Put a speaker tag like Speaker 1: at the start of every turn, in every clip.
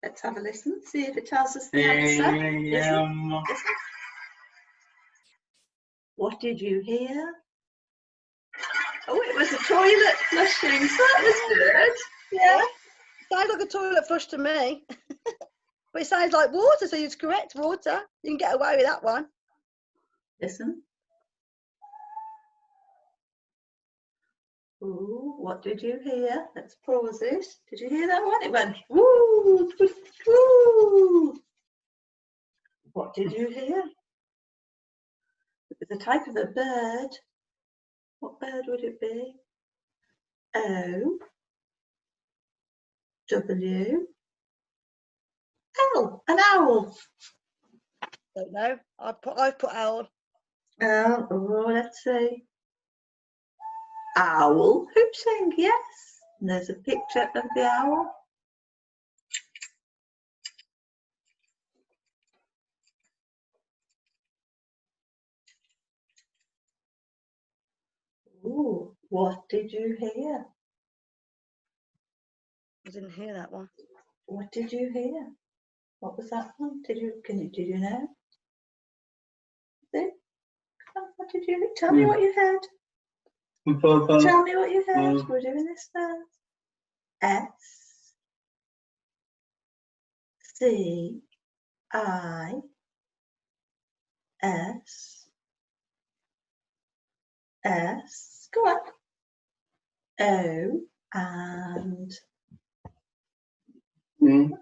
Speaker 1: Let's have a listen, see if it tells us the answer. Listen. What did you hear? Oh, it was a toilet flushing, so that was good. Yeah.
Speaker 2: Sounds like a toilet flush to me. But it sounds like water, so it's correct, water. You can get away with that one.
Speaker 1: Listen. Ooh, what did you hear? Let's pause it. Did you hear that one? It went woo, woo. What did you hear? It was a type of a bird. What bird would it be? O W L. An owl.
Speaker 2: Don't know. I've put owl.
Speaker 1: Oh, let's see. Owl hooting, yes. And there's a picture of the owl. Ooh, what did you hear?
Speaker 2: I didn't hear that one.
Speaker 1: What did you hear? What was that one? Did you know? What did you tell me what you heard? Tell me what you heard. We're doing this first. S C I S S. Go on. O and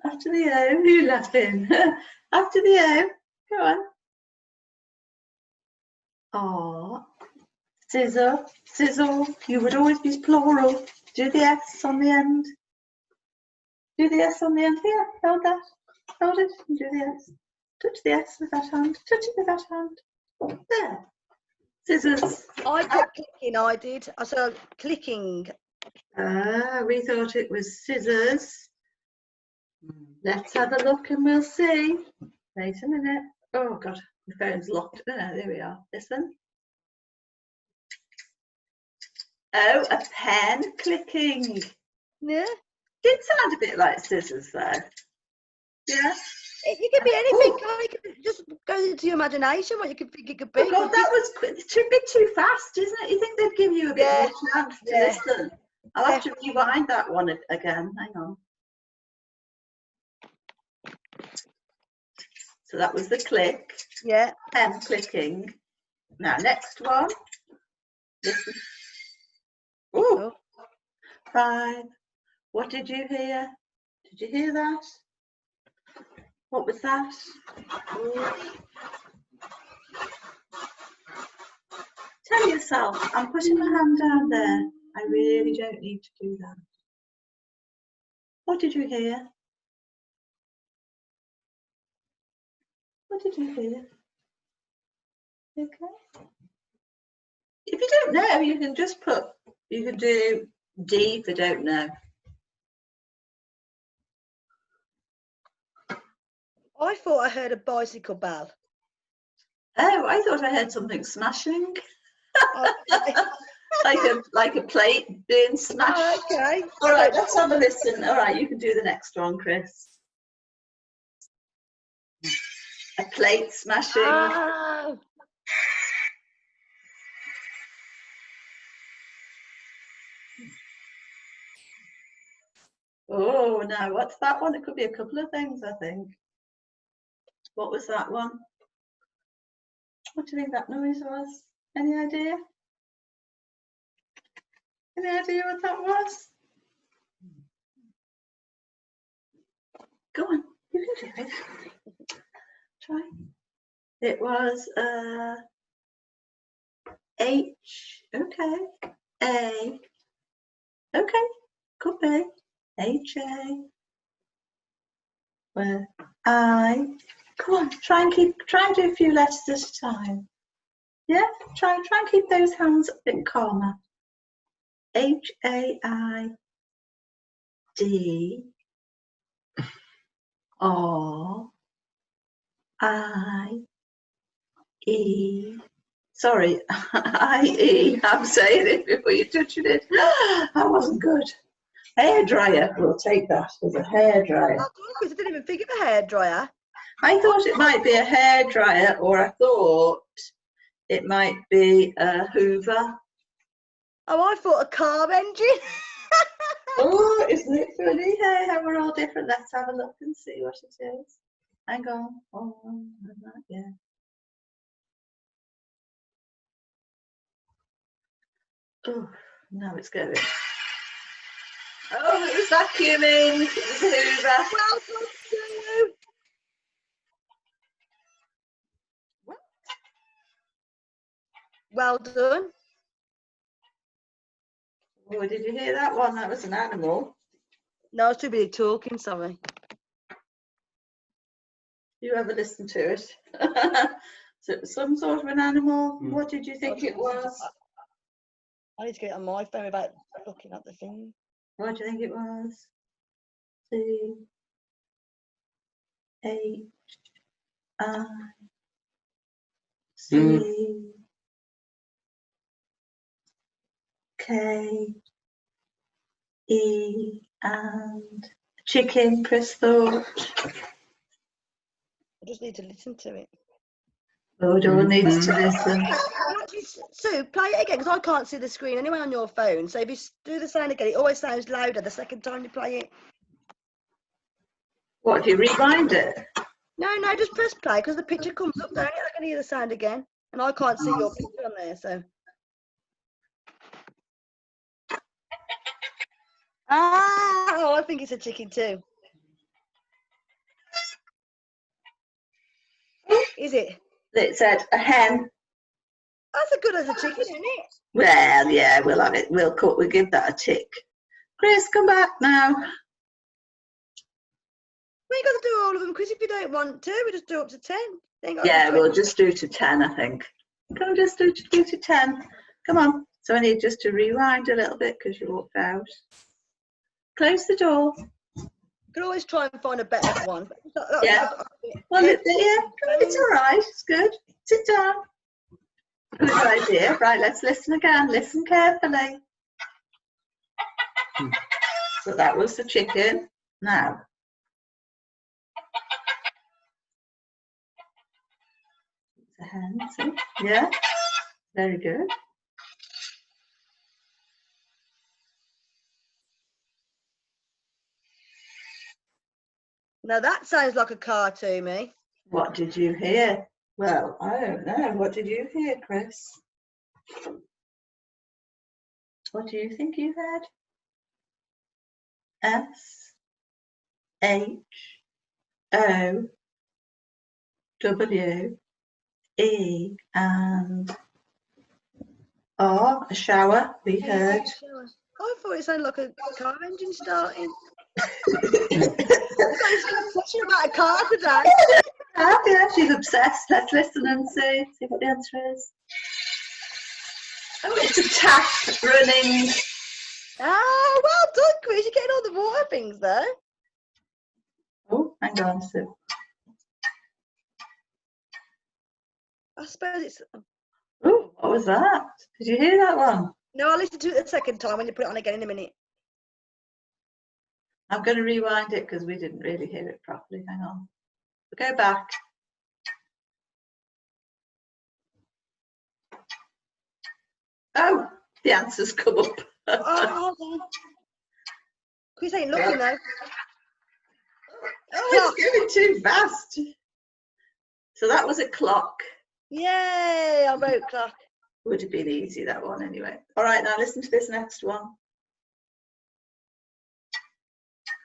Speaker 1: after the O. Who's laughing? After the O. Go on. R. Scissor. Sizzle. You would always be plural. Do the S on the end. Do the S on the end here. Hold that. Hold it and do the S. Touch the S with that hand. Touch it with that hand. There. Scissors.
Speaker 2: I put clicking, I did. I said clicking.
Speaker 1: We thought it was scissors. Let's have a look and we'll see. Wait a minute. Oh God, the phone's locked. Oh, there we are. Listen. Oh, a pen clicking.
Speaker 2: Yeah.
Speaker 1: Did sound a bit like scissors though. Yeah.
Speaker 2: It could be anything. It could just go into your imagination what you could think it could be.
Speaker 1: Oh God, that was a bit too fast, isn't it? You think they'd give you a bit more chance to listen? I'll have to rewind that one again. Hang on. So that was the click.
Speaker 2: Yeah.
Speaker 1: Pen clicking. Now, next one. Listen. Ooh. 5. What did you hear? Did you hear that? What was that? Ooh. Tell yourself, I'm putting my hand down there. I really don't need to do that. What did you hear? What did you hear? Okay. If you don't know, you can just put, you can do D for don't know.
Speaker 2: I thought I heard a bicycle bell.
Speaker 1: Oh, I thought I heard something smashing.
Speaker 2: Okay.
Speaker 1: like a plate being smashed.
Speaker 2: Oh, okay.
Speaker 1: All right, let's have a listen. All right, you can do the next one, Chris. A plate smashing.
Speaker 2: Oh.
Speaker 1: Oh, now what's that one? It could be a couple of things, I think. What was that one? What do you think that noise was? Any idea? Any idea what that was? Go on, you can do it. Try. It was H. Okay. A. Okay. Could be H A. Well, I. Come on, try and do a few letters at a time. Yeah, try and keep those hands a bit calmer. H A I D R I E. Sorry, I E. I'm saying it before you touched it. That wasn't good. Hairdryer. We'll take that as a hairdryer.
Speaker 2: I didn't even think of a hairdryer.
Speaker 1: I thought it might be a hairdryer, or I thought it might be a Hoover.
Speaker 2: Oh, I thought a car engine.
Speaker 1: Oh, isn't it funny? Hey, how we're all different. Let's have a look and see what it is. Hang on. Oh, not yet. Oh, now it's going. Oh, it was vacuuming. It was a Hoover.
Speaker 2: Well done, Sue. Well done.
Speaker 1: Oh, did you hear that one? That was an animal.
Speaker 2: No, I was too busy talking, sorry.
Speaker 1: You ever listen to it? So it was some sort of an animal. What did you think it was?
Speaker 2: I need to get it on my phone without looking at the thing.
Speaker 1: What do you think it was? C H I C K E and chicken, Chris thought.
Speaker 2: I just need to listen to it.
Speaker 1: Oh, Dawn needs to listen.
Speaker 2: Sue, play it again, because I can't see the screen anyway on your phone. So if you do the sound again, it always sounds louder the second time you play it.
Speaker 1: What, do you rewind it?
Speaker 2: No, just press play, because the picture comes up, don't it? I can hear the sound again. And I can't see your picture on there, so. Oh, I think it's a chicken too. Is it?
Speaker 1: It said a hen.
Speaker 2: That's as good as a chicken, isn't it?
Speaker 1: Well, yeah, we'll have it. We'll give that a tick. Chris, come back now.
Speaker 2: We ain't got to do all of them, Chris, if you don't want to. We just do up to 10.
Speaker 1: Yeah, we'll just do to 10, I think. Can we just do to 10? Come on. So I need just to rewind a little bit because you walked out. Close the door.
Speaker 2: You can always try and find a better one.
Speaker 1: Yeah. Well, yeah, it's all right. It's good. Sit down. Good idea. Right, let's listen again. Listen carefully. So that was the chicken. Now. It's a hen, see? Yeah. Very good.
Speaker 2: Now that sounds like a car to me.
Speaker 1: What did you hear? Well, I don't know. What did you hear, Chris? What do you think you heard? S H O W E and R, a shower, we heard.
Speaker 2: I thought it sounded like a car engine starting. It's question about a car today.
Speaker 1: Yeah, she's obsessed. Let's listen and see what the answer is. Oh, it's a tap running.
Speaker 2: Oh, well done, Chris. You're getting all the water things there.
Speaker 1: Oh, hang on, Sue.
Speaker 2: I suppose it's.
Speaker 1: Oh, what was that? Did you hear that one?
Speaker 2: No, I'll listen to it the second time when you put it on again in a minute.
Speaker 1: I'm going to rewind it because we didn't really hear it properly. Hang on. We'll go back. Oh, the answers come up.
Speaker 2: Oh, hold on. Chris ain't looking though.
Speaker 1: Oh, it's going too fast. So that was a clock.
Speaker 2: Yay, I wrote clock.
Speaker 1: Would have been easy, that one, anyway. All right, now listen to this next one.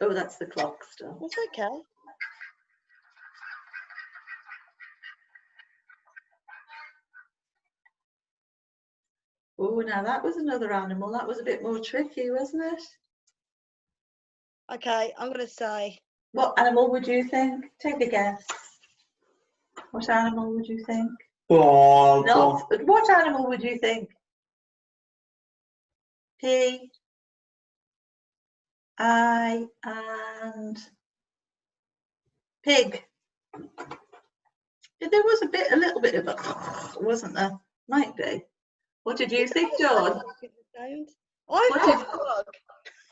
Speaker 1: Oh, that's the clock stuff.
Speaker 2: That's okay.
Speaker 1: Oh, now that was another animal. That was a bit more tricky, wasn't it?
Speaker 2: Okay, I'm going to say.
Speaker 1: What animal would you think? Take a guess. What animal would you think? Not, but what animal would you think? P, I, and pig. There was a little bit of a, wasn't there? Might be. What did you think, Dawn?
Speaker 2: I thought frog.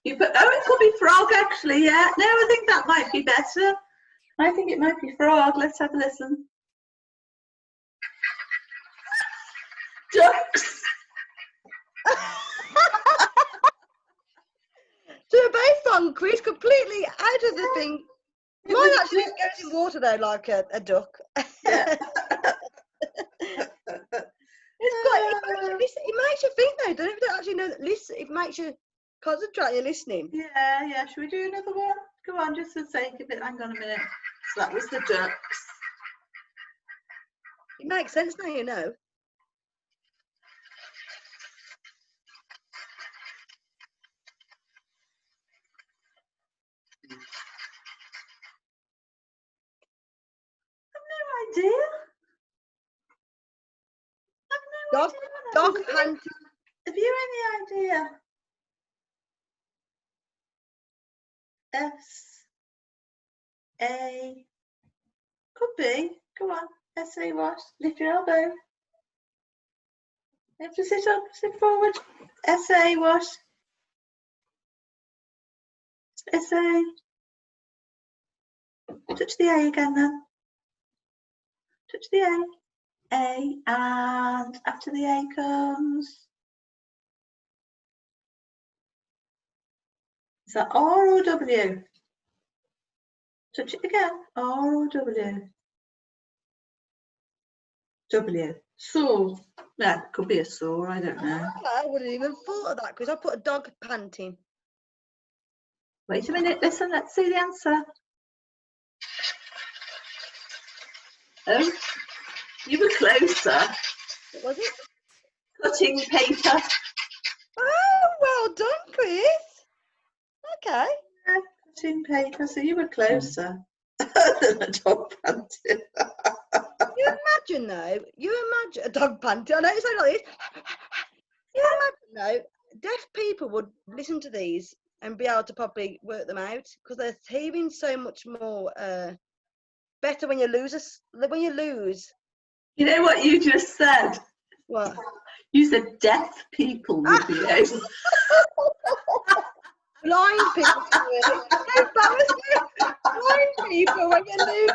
Speaker 1: You put, oh, it could be frog actually, yeah. No, I think that might be better. I think it might be frog. Let's have a listen. Ducks.
Speaker 2: So we're both on quiz, completely out of the thing. Mine actually goes in water though, like a duck.
Speaker 1: Yeah.
Speaker 2: It makes you think though, don't you actually know that listen, it makes you concentrate, you're listening.
Speaker 1: Yeah, yeah. Should we do another one? Go on, just for the sake of it. Hang on a minute. So that was the ducks.
Speaker 2: It makes sense now, you know.
Speaker 1: I've no idea. I've no idea.
Speaker 2: Dog panting.
Speaker 1: Have you any idea? S-A. Could be. Go on. S-A what? Lift your elbow. You have to sit up, sit forward. S-A what? S-A. Touch the A again then. Touch the A. A, and after the A comes. Is that R or W? Touch it again. R or W? W. Saw. Yeah, it could be a saw, I don't know.
Speaker 2: I wouldn't even thought of that because I put a dog panting.
Speaker 1: Wait a minute, listen, let's see the answer. Oh, you were closer.
Speaker 2: What was it?
Speaker 1: Cutting paper.
Speaker 2: Oh, well done, Chris. Okay.
Speaker 1: Yeah, cutting paper, so you were closer than a dog panting.
Speaker 2: You imagine though, a dog panting. I know it's like this. You imagine though, deaf people would listen to these and be able to probably work them out because they're hearing so much more better when you lose.
Speaker 1: You know what you just said?
Speaker 2: What?
Speaker 1: You said deaf people would be able.
Speaker 2: Blind people, really. Blind people when you lose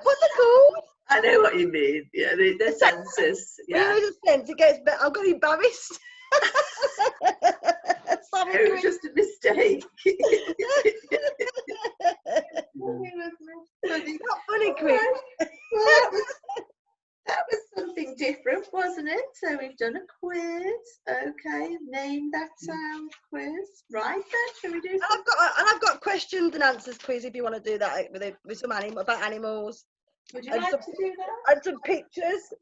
Speaker 2: what's it called?
Speaker 1: I know what you mean. Yeah, the senses. Yeah.
Speaker 2: You lose a sense, it gets better. I've got embarrassed. Sorry,
Speaker 1: It was just a mistake.
Speaker 2: Not funny, Chris.
Speaker 1: Well, that was something different, wasn't it? So we've done a quiz. Okay, name that sound quiz. Right then, shall we do?
Speaker 2: I've got questions and answers quiz if you want to do that with some about animals.
Speaker 1: Would you like to do that?
Speaker 2: And some pictures.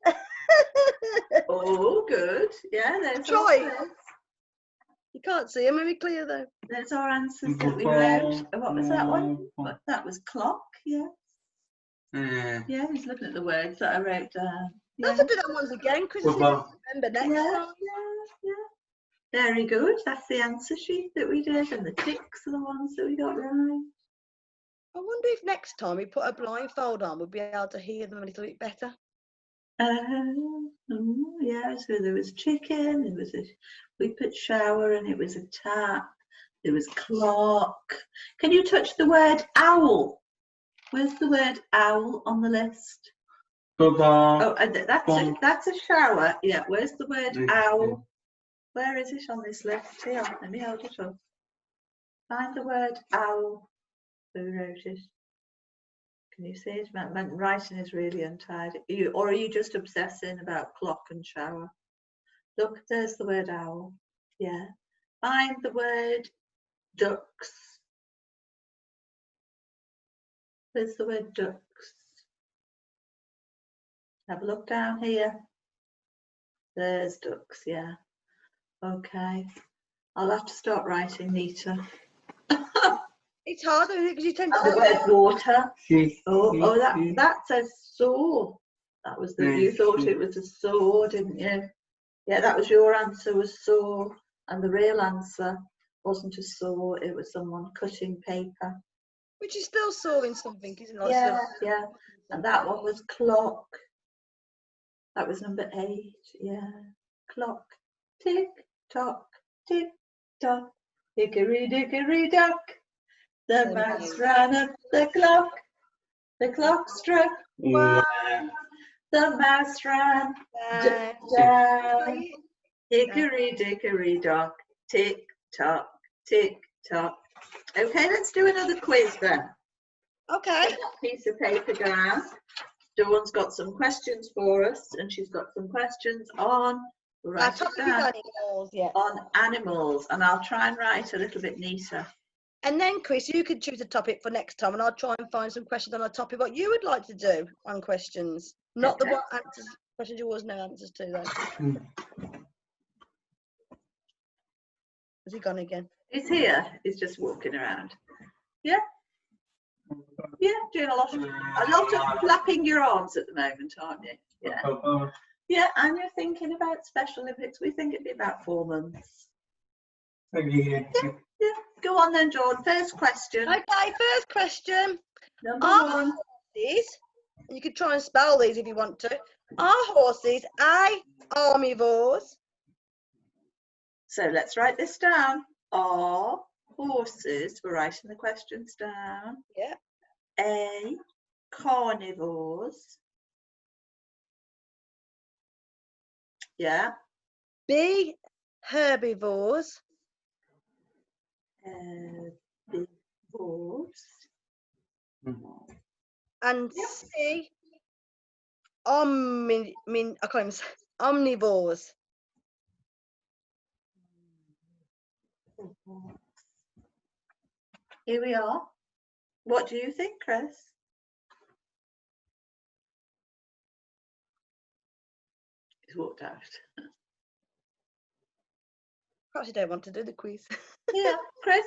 Speaker 1: Oh, good. Yeah, there's
Speaker 2: Joy. You can't see them very clear though.
Speaker 1: There's our answers that we wrote. What was that one? That was clock. Yeah. Yeah, he's looking at the words that I wrote down. Yeah.
Speaker 2: Let's do that once again, Chris. Remember next time.
Speaker 1: Yeah. Very good. That's the answer sheet that we did, and the ticks are the ones that we got right.
Speaker 2: I wonder if next time we put a blindfold on, we'll be able to hear them a little bit better.
Speaker 1: Yeah, so there was chicken, we put shower, and it was a tap, there was clock. Can you touch the word owl? Where's the word owl on the list? Oh, that's a shower. Yeah, where's the word owl? Where is it on this list? Here, let me hold it up. Find the word owl. Who wrote it? Can you see it? My writing is really untidy. Or are you just obsessing about clock and shower? Look, there's the word owl. Yeah. Find the word ducks. There's the word ducks. Have a look down here. There's ducks, yeah. Okay. I'll have to start writing neater.
Speaker 2: It's hard because you tend to.
Speaker 1: The word water. Oh, that says saw. That was you thought it was a saw, didn't you? Yeah, that was your answer, was saw, and the real answer wasn't a saw. It was someone cutting paper.
Speaker 2: Which is still sawing something, isn't it?
Speaker 1: Yeah. And that one was clock. That was number 8. Yeah, clock. Tick tock, tick tock. Hickory dickory dock, the mouse ran up the clock struck one, the mouse ran down. Hickory dickory dock, tick tock, tick tock. Okay, let's do another quiz then.
Speaker 2: Okay.
Speaker 1: Put that piece of paper down. Dawn's got some questions for us, and she's got some questions on, write it down,
Speaker 2: animals, yeah.
Speaker 1: on animals, and I'll try and write a little bit neater.
Speaker 2: And then, Chris, you could choose a topic for next time, and I'll try and find some questions on a topic what you would like to do on questions, not
Speaker 1: Okay.
Speaker 2: the what answers questions you always know answers to. Then has he gone again?
Speaker 1: He's here. He's just walking around. Yeah. Yeah, doing a lot of flapping your arms at the moment, aren't you? Yeah. Yeah, and you're thinking about Special Olympics. We think it'd be about 4 months. Yeah. Go on then, Dawn. First question.
Speaker 2: Okay, first question.
Speaker 1: Number
Speaker 2: Are
Speaker 1: 1.
Speaker 2: horses, you could try and spell these if you want to. Are horses A, omnivores?
Speaker 1: So let's write this down. Are horses, we're writing the questions down.
Speaker 2: Yeah.
Speaker 1: A, carnivores. Yeah.
Speaker 2: B, herbivores.
Speaker 1: Herbivores.
Speaker 2: And C, omnivores.
Speaker 1: Here we are. What do you think, Chris? He's walked out.
Speaker 2: Perhaps you don't want to do the quiz.
Speaker 1: Yeah, Chris,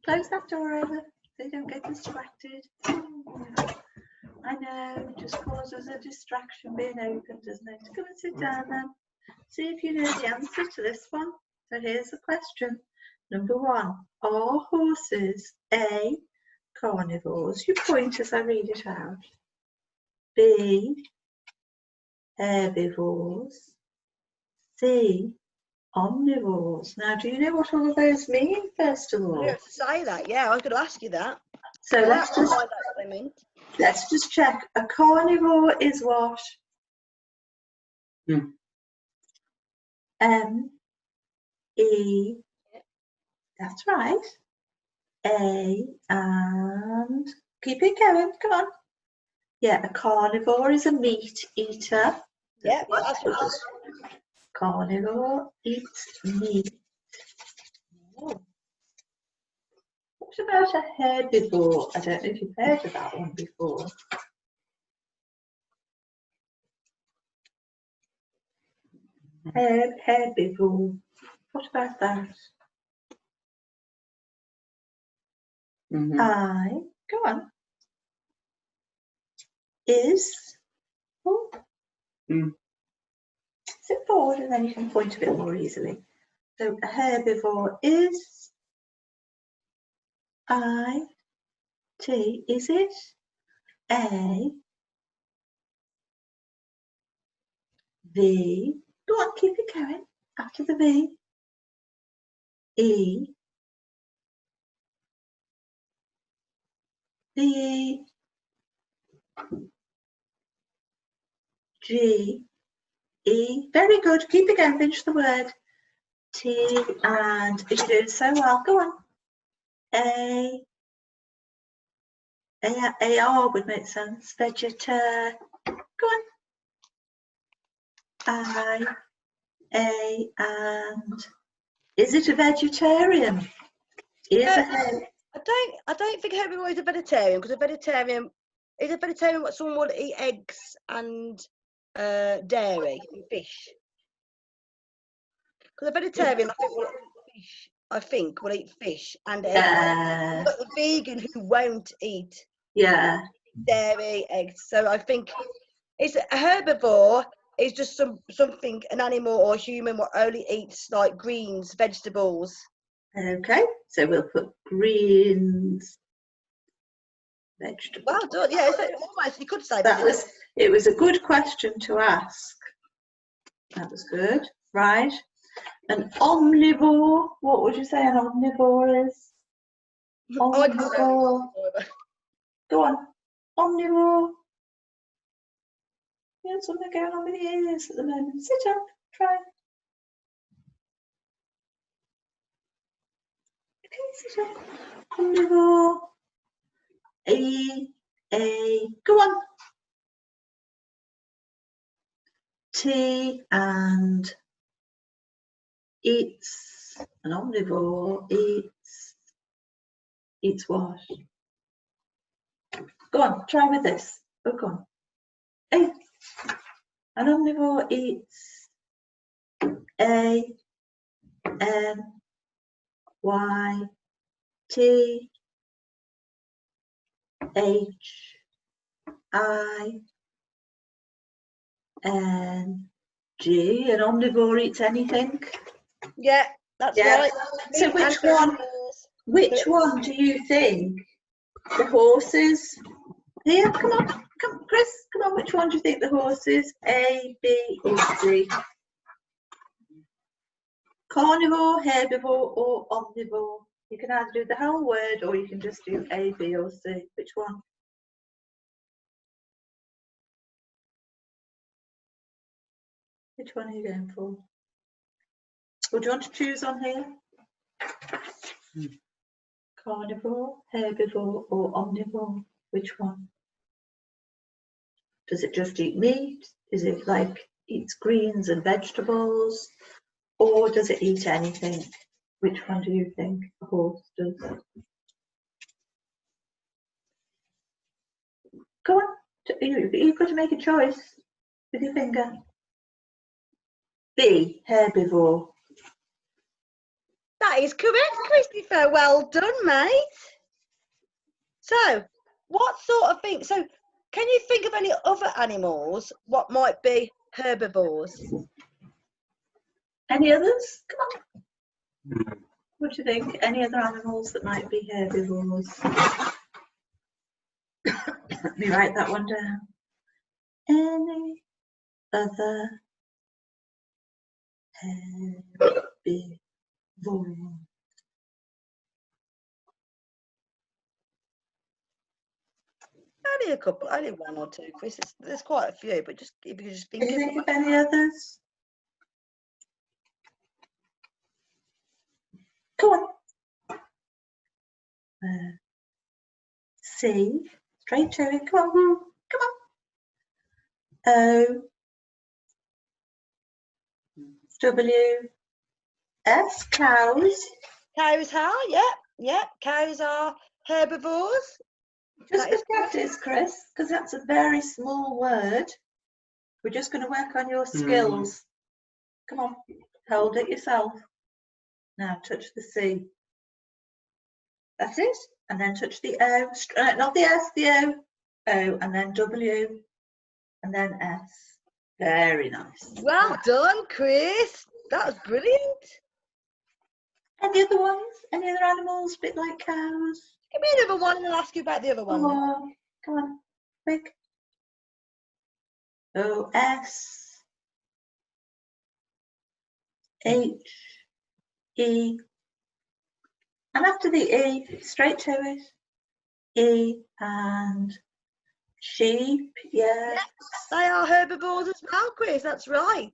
Speaker 1: close that door over so they don't get distracted. I know, it just causes a distraction being open, doesn't it? Come and sit down then. See if you know the answer to this one. So here's the question. Number 1, are horses A, carnivores? You point as I read it out. B, herbivores. C, omnivores. Now, do you know what all of those mean, first of all?
Speaker 2: You have to say that, yeah, I was going to ask you that.
Speaker 1: So let's
Speaker 2: Find out what they meant.
Speaker 1: Let's just check. A carnivore is what? M-E. That's right. A and keep it going. Come on. Yeah, a carnivore is a meat eater.
Speaker 2: Yeah, that's right.
Speaker 1: Carnivore eats meat. Oh. What about a herbivore? I don't know if you've heard of that one before. Herbivore. What about that? I, go on, is, sit forward and then you can point a bit more easily. So a herbivore is, I-T, is it A, V, go on, keep it going, after the V, E, V, G, E, very good, keep it going, finish the word, T, and you're doing so well, go on, A, AR would make sense, vegeta, go on, I, A, and is it a vegetarian?
Speaker 2: I don't think herbivore is a vegetarian, because a vegetarian what someone would eat eggs and dairy and fish. Because a vegetarian, I think will eat fish and eggs. But the vegan who won't eat dairy, eggs. So I think it's a herbivore is just something, an animal or human what only eats like greens, vegetables.
Speaker 1: Okay, so we'll put greens, vegetables.
Speaker 2: Well done, yeah, almost, you could say
Speaker 1: that. It was a good question to ask. That was good, right? An omnivore. What would you say an omnivore is?
Speaker 2: I don't know.
Speaker 1: Omnivore. Go on. Omnivore. There's something going on with the ears at the moment. Sit up. Try. Okay, sit up. Omnivore. Go on. T and eats. An omnivore eats what? Go on, try with this. Oh, go on. A. An omnivore eats A, M, Y, T, H, I, N, G. An omnivore eats anything.
Speaker 2: Yeah, that's
Speaker 1: Yeah.
Speaker 2: right.
Speaker 1: So which one do you think the horses? Here, come on, Chris, come on. Which one do you think the horse is? A, B, or C? Carnivore, herbivore, or omnivore? You can either do the whole word or you can just do A, B, or C. Which one? Which one are you going for? Or do you want to choose on here? Carnivore, herbivore, or omnivore? Which one? Does it just eat meat? Is it like eats greens and vegetables? Or does it eat anything? Which one do you think a horse does? Go on, you've got to make a choice with your finger. B, herbivore.
Speaker 2: That is correct, Christopher. Well done, mate. So, what sort of thing? So, can you think of any other animals? What might be herbivores?
Speaker 1: Any others? Come on. What do you think? Any other animals that might be herbivores? Let me write that one down. Any other herbivore?
Speaker 2: Only a couple, only one or two, Chris. There's quite a few, but just if you just think
Speaker 1: Can you think of any others? Go on. C, straight to it. Come on. Come on. O, W, S, cows.
Speaker 2: Cows are, yeah. Cows are herbivores.
Speaker 1: Just for practice, Chris, because that's a very small word. We're just going to work on your skills. Come on, hold it yourself. Now touch the C. That's it. And then touch the O. Not the S, the O. O, and then W, and then S. Very nice.
Speaker 2: Well done, Chris. That was brilliant.
Speaker 1: Any other ones? Any other animals? A bit like cows?
Speaker 2: Give me another one and I'll ask you about the other one.
Speaker 1: Oh, come on, quick. O, S, H, E, and after the E, straight to it. E and sheep, yes.
Speaker 2: They are herbivores as well, Chris. That's right.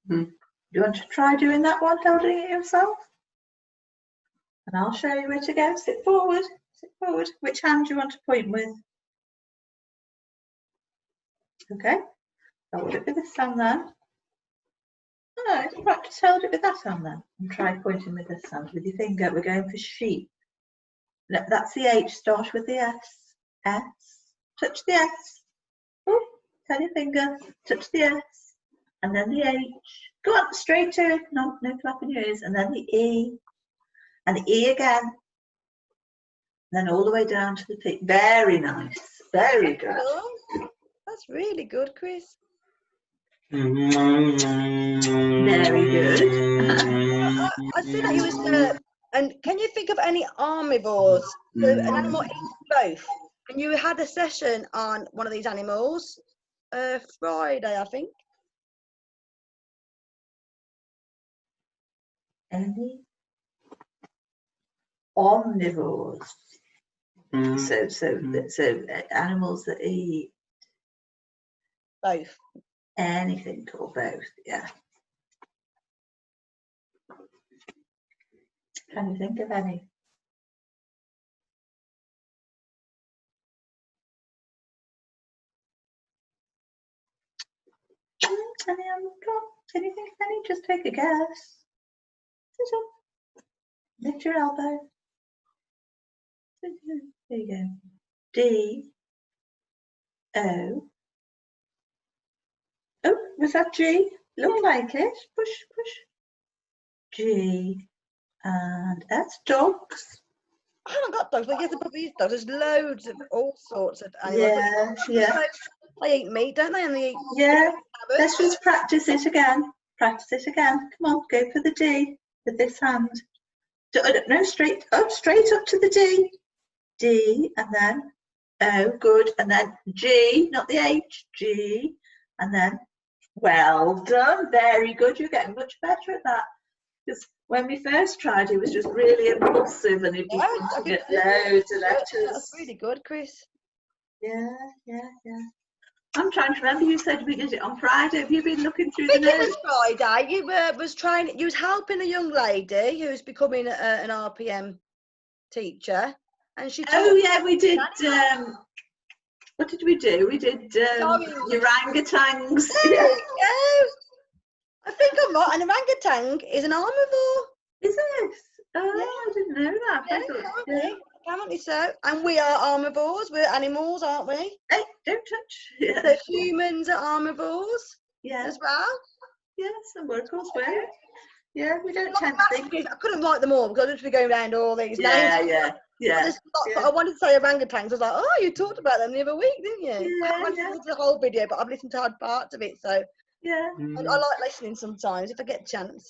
Speaker 1: Do you want to try doing that one, holding it yourself? And I'll show you where to go. Sit forward, sit forward. Which hand do you want to point with? Okay, hold it with this hand then. No, let's practice hold it with that hand then. And try pointing with this hand with your finger. We're going for sheep. No, that's the H, start with the S. S, touch the S. Oh, turn your finger, touch the S. And then the H. Go on, straight to it. No flapping your ears. And then the E. And the E again. Then all the way down to the P. Very nice. Very good.
Speaker 2: That's really good, Chris.
Speaker 1: Very good.
Speaker 2: I see that you was and can you think of any omnivores? So an animal eats both. And you had a session on one of these animals. Friday, I think.
Speaker 1: Any omnivores. So animals that eat
Speaker 2: Both.
Speaker 1: anything or both. Yeah. Can you think of any? Can you think of any? Just take a guess. Lift your elbow. There you go. D. O. Oh, was that G? Looked like it. Push, push. G. And S. Dogs.
Speaker 2: I haven't got dogs, but yes, the puppies dogs. There's loads of all sorts of animals.
Speaker 1: Yeah.
Speaker 2: They eat meat, don't they? And they eat.
Speaker 1: Yeah. Let's just practice it again. Practice it again. Come on, go for the D with this hand. No, straight up to the D. D, and then O, good, and then G, not the H, G, and then, well done, very good, you're getting much better at that. Because when we first tried, it was just really impulsive and he'd be thinking at loads of letters.
Speaker 2: That's really good, Chris.
Speaker 1: Yeah. I'm trying to remember, you said we did it on Friday. Have you been looking through the notes?
Speaker 2: It was Friday. You was helping a young lady who's becoming an RPM teacher, and she.
Speaker 1: Oh yeah, we did. What did we do? We did orangutans.
Speaker 2: Yeah. I think I'm right. An orangutan is an omnivore.
Speaker 1: Is it? Oh, yeah. I didn't know that.
Speaker 2: Apparently so. And we are omnivores. We're animals, aren't we?
Speaker 1: Hey, don't touch. Yeah.
Speaker 2: So humans are omnivores.
Speaker 1: Yeah.
Speaker 2: As well.
Speaker 1: Yes, and we're of course well. Yeah, we don't tend to think.
Speaker 2: I couldn't write them all because I'd just be going around all these names.
Speaker 1: Yeah.
Speaker 2: But I wanted to say orangutans. I was like, oh, you talked about them the other week, didn't you? I haven't listened to the whole video, but I've listened to hard parts of it. So
Speaker 1: yeah,
Speaker 2: I like listening sometimes if I get a chance.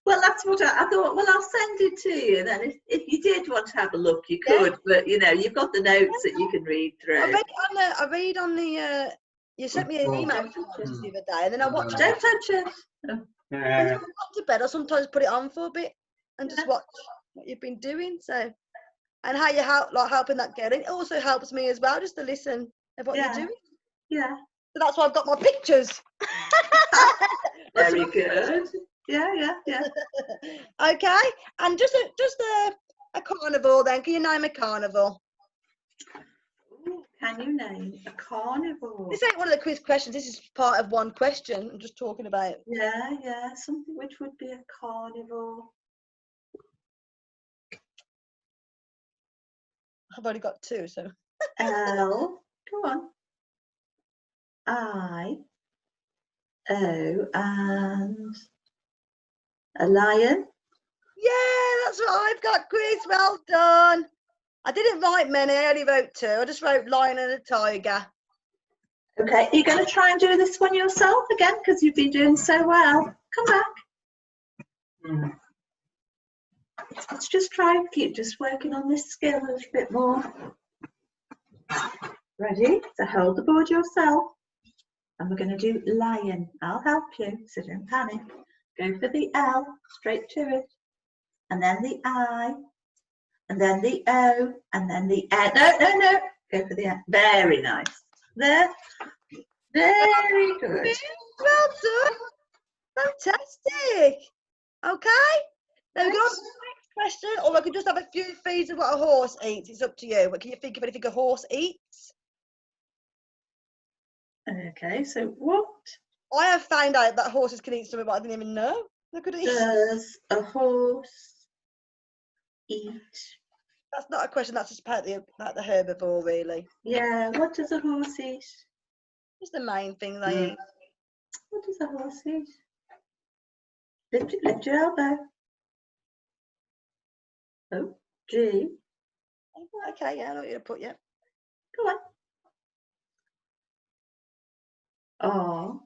Speaker 1: Well, that's what I thought. Well, I'll send it to you. Then, if you did want to have a look, you could. But you've got the notes that you can read through.
Speaker 2: I read on the. You sent me an email the other day, and then I watched.
Speaker 1: Don't touch it.
Speaker 2: When I go to bed, I sometimes put it on for a bit and just watch what you've been doing. So, and how you helping that girl. It also helps me as well, just to listen of what you're doing.
Speaker 1: Yeah.
Speaker 2: So that's why I've got my pictures.
Speaker 1: Very good. Yeah.
Speaker 2: Okay, and just a carnivore then. Can you name a carnivore?
Speaker 1: Ooh, can you name a carnivore?
Speaker 2: This ain't one of the quiz questions. This is part of one question. I'm just talking about.
Speaker 1: Yeah. Something which would be a carnivore.
Speaker 2: I've only got two, so.
Speaker 1: L. Go on. I. O and a lion.
Speaker 2: Yeah, that's what I've got, Chris. Well done. I didn't write many. I only wrote two. I just wrote lion and a tiger.
Speaker 1: Okay, are you going to try and do this one yourself again because you've been doing so well? Come back. Let's just try and keep just working on this skill a little bit more. Ready? So hold the board yourself. And we're going to do lion. I'll help you, so don't panic. Go for the L, straight to it. And then the I. And then the O. And then the N. No. Go for the N. Very nice. There. Very good.
Speaker 2: Well done. Fantastic. Okay. Now we're going on to the next question, or I could just have a few feeds of what a horse eats. It's up to you. But can you think of anything a horse eats?
Speaker 1: Okay, so what?
Speaker 2: I have found out that horses can eat something, but I didn't even know they could eat.
Speaker 1: Does a horse eat?
Speaker 2: That's not a question. That's just about the herbivore, really.
Speaker 1: Yeah. What does a horse eat?
Speaker 2: It's the main thing they eat.
Speaker 1: What does a horse eat? Lift your elbow. Oh, G.
Speaker 2: Okay, yeah, I know what you're put. Yeah.
Speaker 1: Go on. R.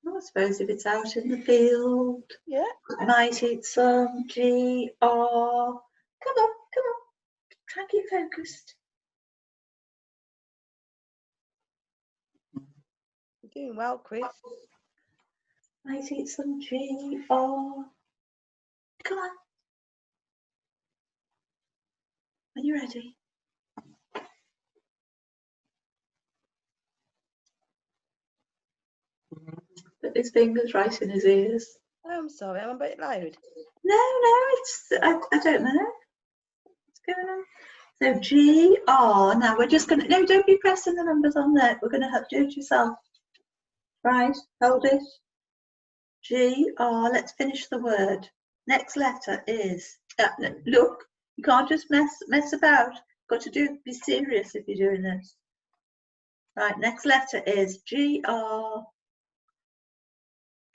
Speaker 1: Well, I suppose if it's out in the field,
Speaker 2: Yeah.
Speaker 1: I might eat some. G. R. Come on. Try and keep focused.
Speaker 2: Doing well, Chris.
Speaker 1: Might eat some GR. Come on. Are you ready? Put his fingers right in his ears.
Speaker 2: Oh, I'm sorry, I'm a bit loud.
Speaker 1: No, it's, I don't know. What's going on? So GR, now we're just going to, no, don't be pressing the numbers on there. We're going to have to do it yourself. Right, hold it. GR, let's finish the word. Next letter is, look, you can't just mess about. Got to be serious if you're doing this. Right, next letter is GR.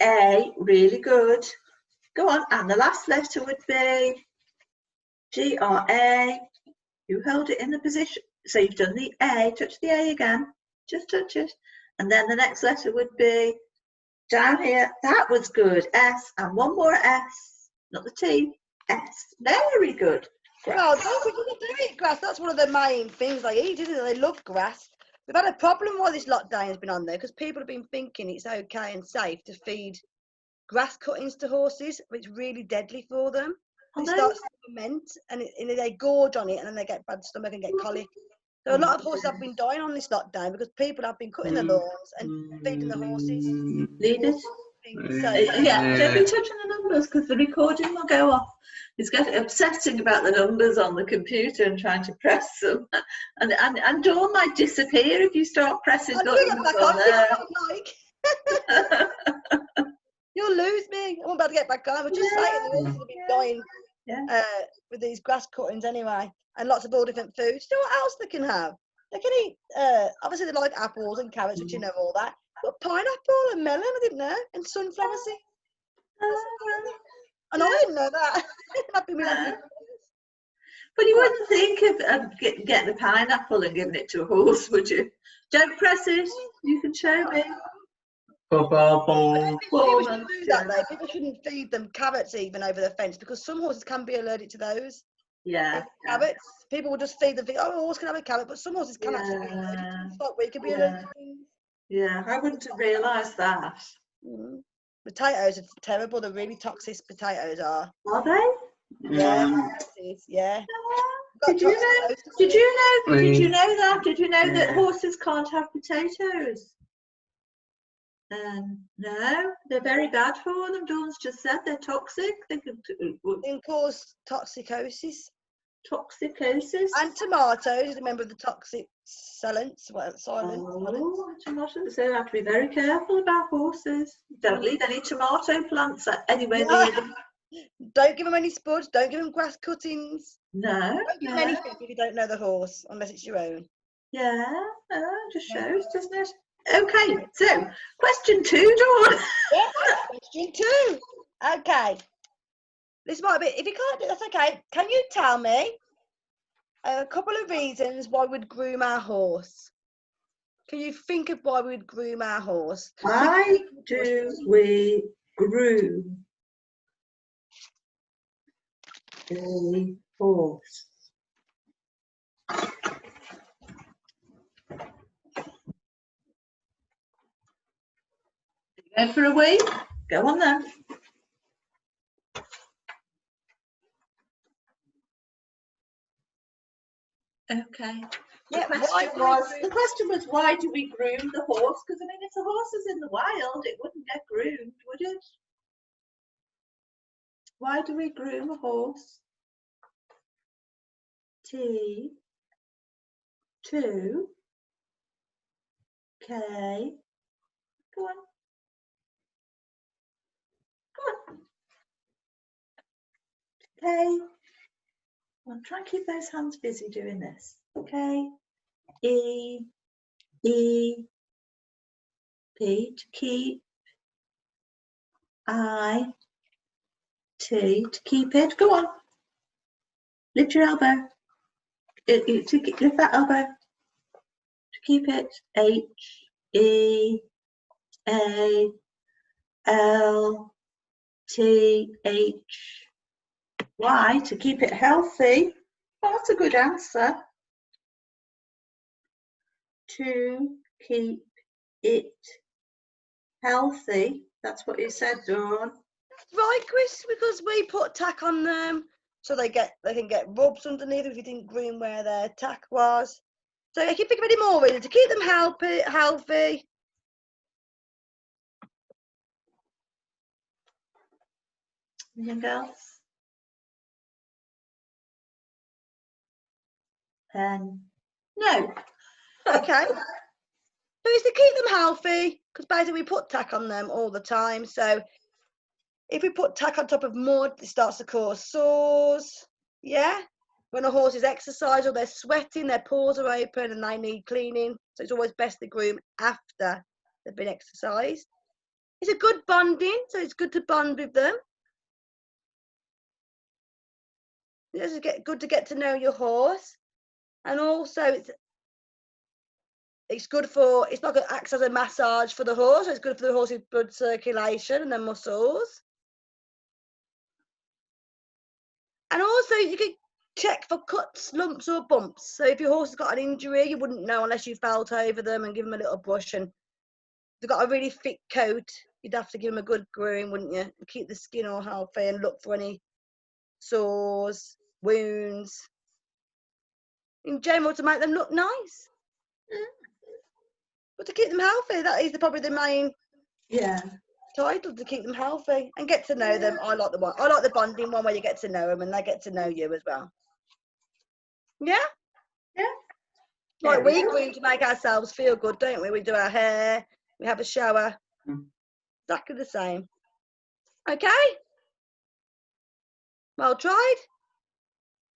Speaker 1: A, really good. Go on, and the last letter would be GRA. You hold it in the position. So you've done the A, touch the A again, just touch it. And then the next letter would be down here. That was good. S, and one more S, not the T, S. Very good.
Speaker 2: Well, don't do it, grass. That's one of the main things they eat, isn't it? They love grass. We've had a problem while this lockdown has been on there because people have been thinking it's okay and safe to feed grass cuttings to horses, but it's really deadly for them. They start to ferment and they gorge on it and then they get bad stomach and get colic. So a lot of horses have been dying on this lockdown because people have been cutting the lawns and feeding the horses.
Speaker 1: Leave it.
Speaker 2: So,
Speaker 1: yeah, don't be touching the numbers because the recording will go off. It's getting obsessing about the numbers on the computer and trying to press them. And Dawn might disappear if you start pressing buttons on there.
Speaker 2: You'll lose me. I won't be able to get back on. I was just saying the horses have been dying with these grass cuttings anyway, and lots of all different foods. You know what else they can have? They can eat, obviously they like apples and carrots, which you know all that, but pineapple and melon, I didn't know, and sunflower seeds. And I didn't know that.
Speaker 1: But you wouldn't think of getting the pineapple and giving it to a horse, would you? Don't press it. You can show me.
Speaker 2: People shouldn't do that though. People shouldn't feed them carrots even over the fence because some horses can be allergic to those.
Speaker 1: Yeah.
Speaker 2: Carrots. People will just feed them. Oh, a horse can have a carrot, but some horses can actually be allergic to them. Where you can be allergic to things.
Speaker 1: Yeah, I wouldn't have realised that.
Speaker 2: Potatoes are terrible. They're really toxic. Potatoes are.
Speaker 1: Are they?
Speaker 2: Yeah. Yeah.
Speaker 1: Did you know? Did you know that? Did you know that horses can't have potatoes? No, they're very bad for them. Dawn's just said they're toxic. They can
Speaker 2: cause toxicosis.
Speaker 1: Toxicosis.
Speaker 2: And tomatoes, remember the toxic silence?
Speaker 1: Oh, tomatoes. So you have to be very careful about horses. Don't leave any tomato plants anywhere near them.
Speaker 2: Don't give them any spuds. Don't give them grass cuttings.
Speaker 1: No.
Speaker 2: Don't give them anything if you don't know the horse, unless it's your own.
Speaker 1: Yeah, just shows, doesn't it? Okay, so question 2, Dawn.
Speaker 2: Yeah, question 2. Okay. This might be, if you can't do it, that's okay. Can you tell me a couple of reasons why we'd groom our horse? Can you think of why we'd groom our horse?
Speaker 1: Why do we groom a horse? Go for a wee? Go on then. Okay. The question was why do we groom the horse? Because I mean, if the horse is in the wild, it wouldn't get groomed, would it? Why do we groom a horse? T 2 K. Go on. Okay. Well, try and keep those hands busy doing this. Okay. E P to keep. I T to keep it. Go on. Lift your elbow. Lift that elbow. To keep it. H E A L T H Y to keep it healthy. Well, that's a good answer. To keep it healthy. That's what you said, Dawn.
Speaker 2: Right, Chris, because we put tack on them so they can get rubs underneath if you didn't groom where their tack was. So if you think of any more reasons to keep them healthy.
Speaker 1: Anything else? No.
Speaker 2: Okay. So it's to keep them healthy, because basically we put tack on them all the time. So if we put tack on top of mud, it starts to cause sores. Yeah. When a horse is exercising or they're sweating, their pores are open and they need cleaning. So it's always best to groom after they've been exercised. It's a good bonding, so it's good to bond with them. It's good to get to know your horse. And also it's good for, it's not going to act as a massage for the horse, it's good for the horse's blood circulation and their muscles. And also you can check for cuts, lumps or bumps. So if your horse has got an injury, you wouldn't know unless you felt over them and give them a little brush. And if they've got a really thick coat, you'd have to give them a good groom, wouldn't you? And keep the skin all healthy and look for any sores, wounds, in general, to make them look nice. But to keep them healthy, that is probably the main title, to keep them healthy and get to know them. I like the bonding one where you get to know them and they get to know you as well. Yeah?
Speaker 1: Yeah.
Speaker 2: Like we groom to make ourselves feel good, don't we? We do our hair, we have a shower. Exactly the same. Okay? Well tried.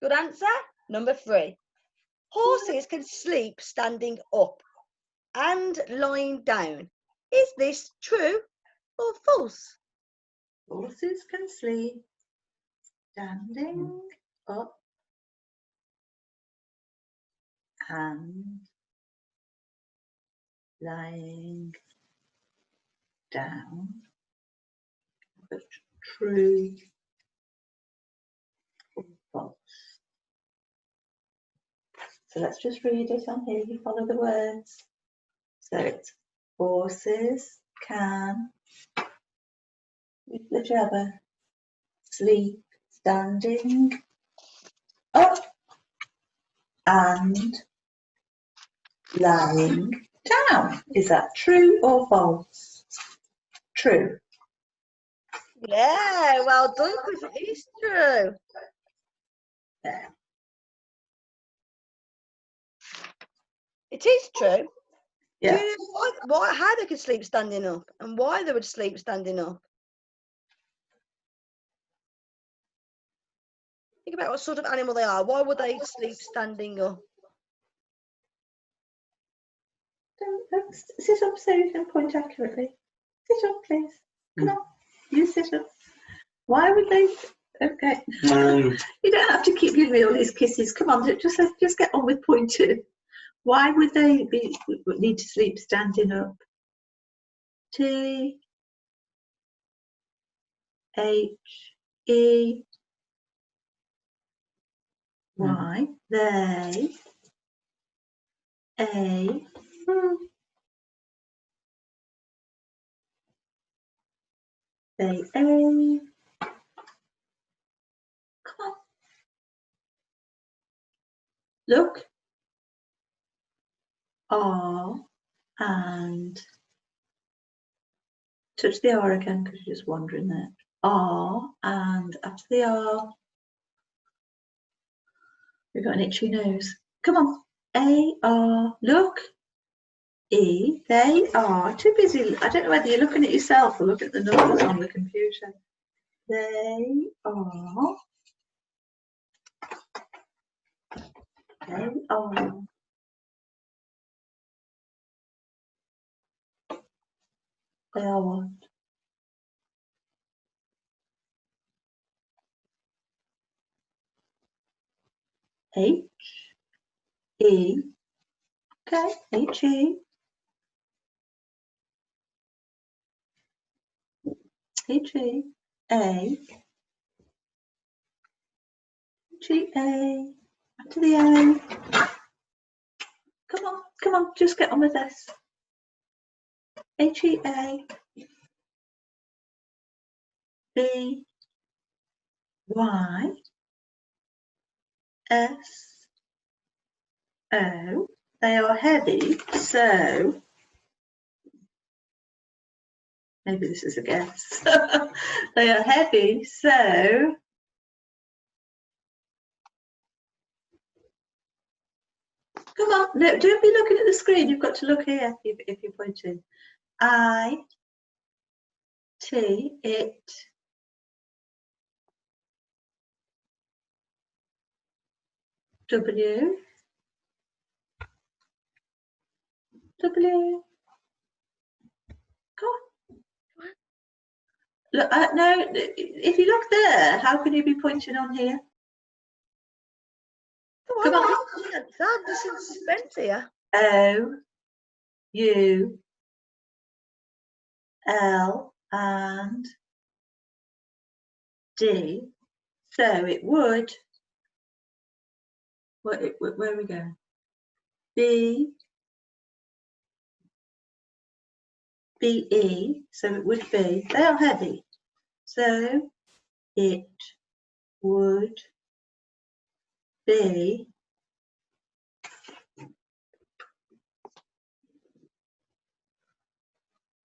Speaker 2: Good answer. Number 3. Horses can sleep standing up and lying down. Is this true or false?
Speaker 1: Horses can sleep standing up and lying down. But true or false? So let's just read it on here. You follow the words. So it's horses can, whichever, sleep standing up and lying down. Is that true or false? True.
Speaker 2: Yeah, well done, because it is true.
Speaker 1: Yeah.
Speaker 2: It is true.
Speaker 1: Yeah.
Speaker 2: Do you know how they could sleep standing up and why they would sleep standing up? Think about what sort of animal they are. Why would they sleep standing up?
Speaker 1: Sit up so you can point accurately. Sit up, please. Come on. You sit up. Why would they? Okay. You don't have to keep giving me all these kisses. Come on, just get on with point 2. Why would they need to sleep standing up? T H E Y. They A. They A. Come on. Look. R and touch the R again because you're just wandering there. R and after the R, we've got an itchy nose. Come on. A R. Look. E. They are too busy. I don't know whether you're looking at yourself or looking at the numbers on the computer. They are. They are. They are what? H E. Okay. H E. H E A. H E A. Back to the A. Come on, just get on with this. H E A. B, Y, S, O. They are heavy, so maybe this is a guess. They are heavy, so come on, no, don't be looking at the screen. You've got to look here if you're pointing. I, T, it. W, W. Go on. Look, no, if you look there, how can you be pointing on here? Come on.
Speaker 2: Dad, this is suspense here.
Speaker 1: O, U, L, and D. So it would, where are we going? B, B, E. So it would be, they are heavy. So it would be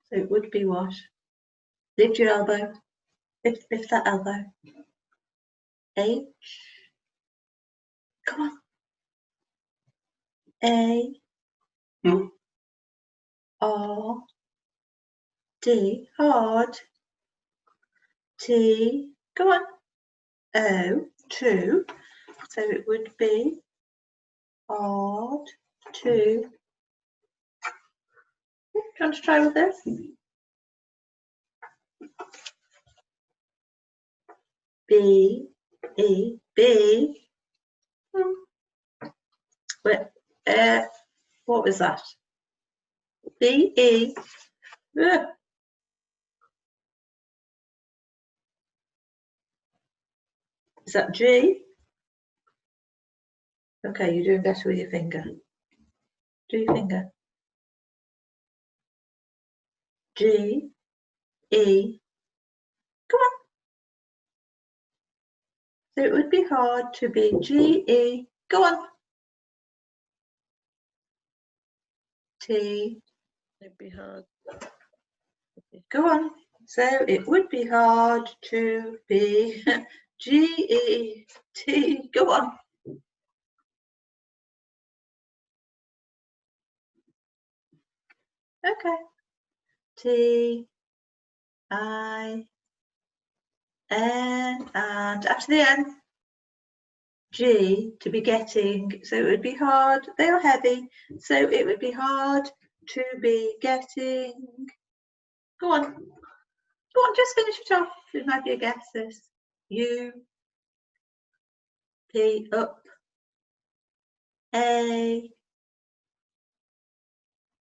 Speaker 1: so it would be what? Lift your elbow. Lift that elbow. H. Come on. A. R. D. Hard. T. Go on. O. Two. So it would be hard. Two. Do you want to try with this? B. E. B. Wait, what was that? B. E. Is that G? Okay, you're doing better with your finger. Do your finger. G, E. Come on. So it would be hard to be G, E. Go on. T.
Speaker 2: It'd be hard.
Speaker 1: Go on. So it would be hard to be G, E, T. Go on. Okay. T, I, N, and after the N, G to be getting. So it would be hard. They are heavy. So it would be hard to be getting. Go on. Go on, just finish it off. It might be a guess this. U, P, up. A,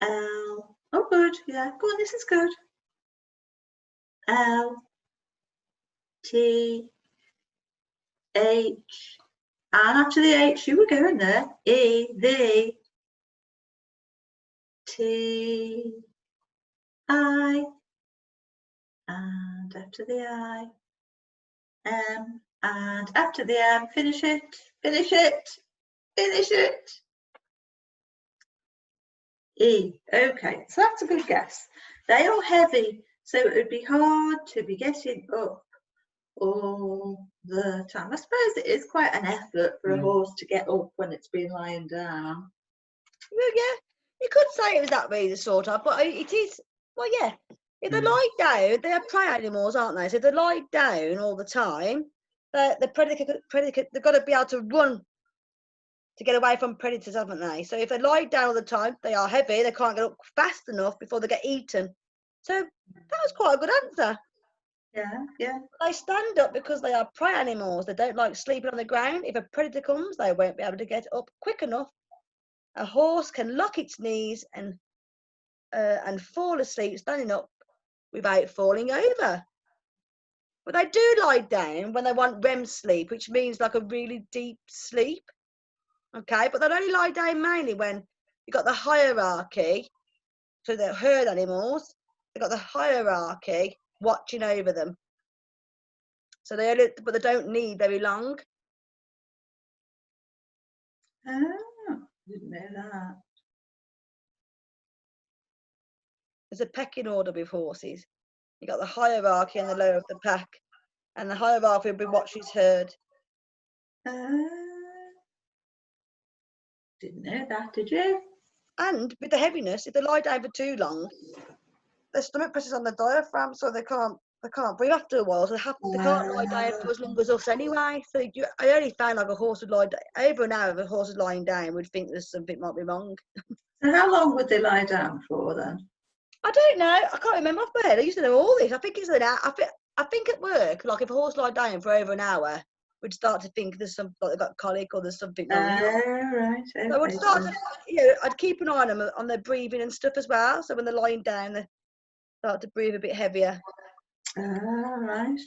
Speaker 1: L. Oh, good. Yeah, go on, this is good. L, T, H. And after the H, you were going there. E, the. T, I. And after the I, M. And after the M, finish it. Finish it. Finish it. E. Okay, so that's a good guess. They are heavy, so it would be hard to be getting up all the time. I suppose it is quite an effort for a horse to get up when it's been lying down.
Speaker 2: Well, yeah, you could say it was that reason, sort of, but it is, well, yeah. If they lie down, they are prey animals, aren't they? So if they lie down all the time, the predator, they've got to be able to run to get away from predators, haven't they? So if they lie down all the time, they are heavy, they can't get up fast enough before they get eaten. So that was quite a good answer.
Speaker 1: Yeah, yeah.
Speaker 2: They stand up because they are prey animals. They don't like sleeping on the ground. If a predator comes, they won't be able to get up quick enough. A horse can lock its knees and fall asleep standing up without falling over. But they do lie down when they want REM sleep, which means like a really deep sleep. Okay, but they only lie down mainly when you've got the hierarchy. So the herd animals, they've got the hierarchy watching over them. So but they don't need very long.
Speaker 1: Oh, didn't know that.
Speaker 2: There's a pecking order with horses. You got the hierarchy and the lower of the pack, and the hierarchy will be watches herd.
Speaker 1: Didn't know that, did you?
Speaker 2: And with the heaviness, if they lie down for too long, their stomach presses on the diaphragm, so they can't breathe after a while. So they can't lie down for as long as us anyway. So I only found like a horse would lie over an hour. If a horse is lying down, would think there's something might be wrong.
Speaker 1: So how long would they lie down for then?
Speaker 2: I don't know. I can't remember off my head. I used to know all this. I think it's an hour. I think at work, like if a horse lied down for over an hour, we'd start to think there's some like they've got colic or there's something wrong.
Speaker 1: Right. Okay.
Speaker 2: So I would start to, I'd keep an eye on them on their breathing and stuff as well. So when they're lying down, they start to breathe a bit heavier.
Speaker 1: Right.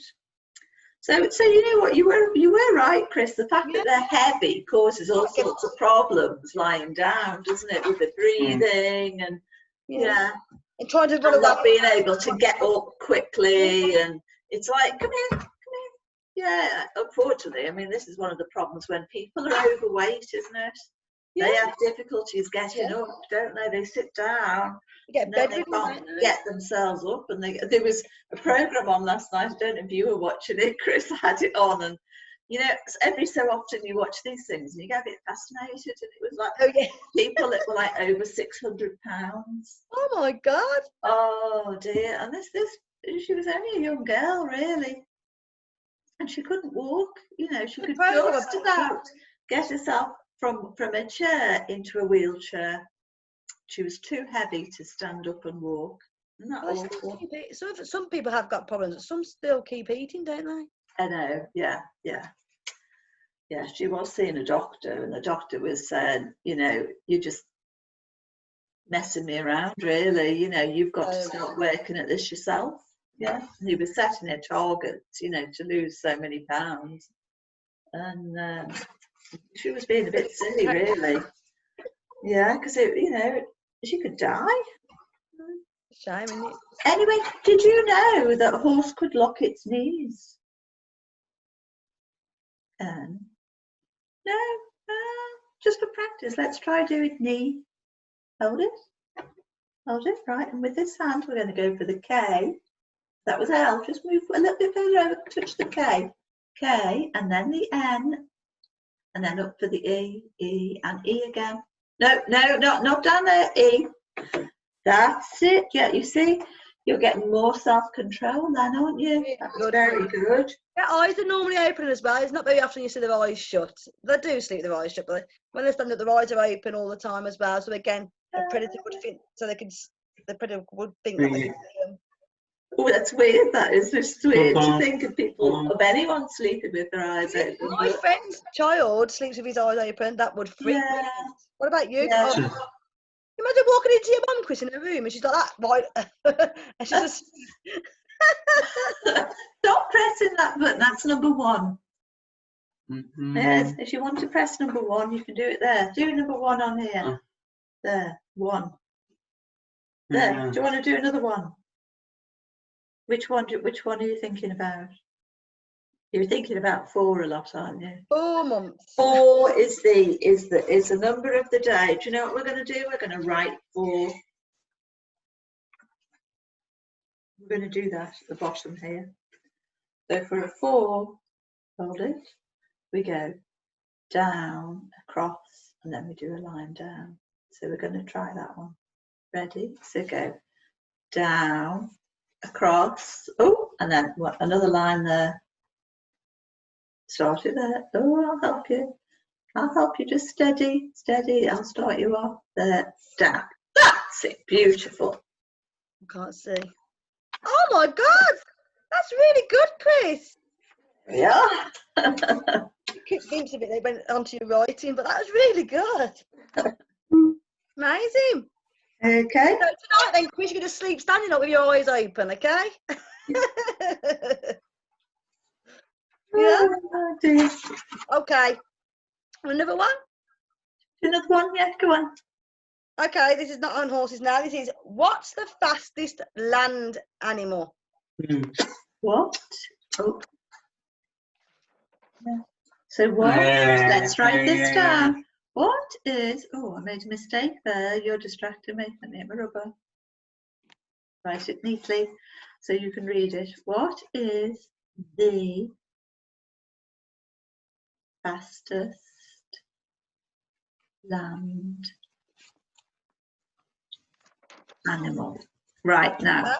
Speaker 1: So you know what, you were right, Chris. The fact that they're heavy causes all sorts of problems lying down, doesn't it? With the breathing and
Speaker 2: and trying to
Speaker 1: not being able to get up quickly, and it's like, come here. Yeah, unfortunately, I mean, this is one of the problems when people are overweight, isn't it? They have difficulties getting up, don't they? They sit down, and then they can't get themselves up. And there was a programme on last night. I don't know if you were watching it. Chris had it on, and you know, every so often you watch these things and you get a bit fascinated. And it was like people that were like over 600 pounds.
Speaker 2: Oh my God!
Speaker 1: Oh dear! And she was only a young girl, really. And she couldn't walk, you know, she could just about get herself from a chair into a wheelchair. She was too heavy to stand up and walk. Isn't that awful?
Speaker 2: So some people have got problems, some still keep eating, don't they?
Speaker 1: I know, yeah. She was seeing a doctor, and the doctor was saying, you know, you're just messing me around, really. You know, you've got to start working at this yourself. Yeah, and he was setting a target, you know, to lose so many pounds, and she was being a bit silly, really. Yeah, because you know, she could die.
Speaker 2: Shame, isn't it?
Speaker 1: Anyway, did you know that a horse could lock its knees? No, just for practice. Let's try doing knee. Hold it, right, and with this hand we're going to go for the K. That was L. Just move a little bit further over, touch the K. K, and then the N, and then up for the E, and E again. No, not down there, E. That's it. Yeah, you see, you're getting more self-control then, aren't you? That's very good.
Speaker 2: Their eyes are normally open as well. It's not very often you see their eyes shut. They do sleep with their eyes shut, but when they stand up, their eyes are open all the time as well. So again, the predator would think, the predator would think that they can see them.
Speaker 1: Oh, that's weird. That is just weird to think of people, of anyone sleeping with their eyes open.
Speaker 2: My friend's child sleeps with his eyes open. That would freak me out. What about you?
Speaker 1: Yeah.
Speaker 2: Imagine walking into your mum, Chris, in a room and she's like that, right? And she's just...
Speaker 1: Stop pressing that button. That's number one. Yes, if you want to press number one, you can do it there. Do number one on here. There, one. There. Do you want to do another one? Which one are you thinking about? You're thinking about 4 a lot, aren't you?
Speaker 2: 4 months.
Speaker 1: 4 is the number of the day. Do you know what we're going to do? We're going to write 4. We're going to do that at the bottom here. So for a 4, hold it. We go down, across, and then we do a line down. So we're going to try that one. Ready? So go down, across, and then another line there. Start it there. I'll help you. Just steady. I'll start you off there. Down. That's it. Beautiful.
Speaker 2: I can't see. Oh my God, that's really good, Chris.
Speaker 1: Yeah.
Speaker 2: You keep thinking of it. They went onto your writing, but that was really good. Amazing.
Speaker 1: Okay.
Speaker 2: So tonight, then, Chris, you're going to sleep standing up with your eyes open, okay? Yeah.
Speaker 1: Oh, dear.
Speaker 2: Okay. Another one?
Speaker 1: Another one? Yeah, go on.
Speaker 2: Okay, this is not on horses now. This is, what's the fastest land animal?
Speaker 1: What? Oh. So what? Let's write this down. What is? Oh, I made a mistake there. You're distracting me. I need my rubber. Write it neatly so you can read it. What is the fastest land animal? Right now,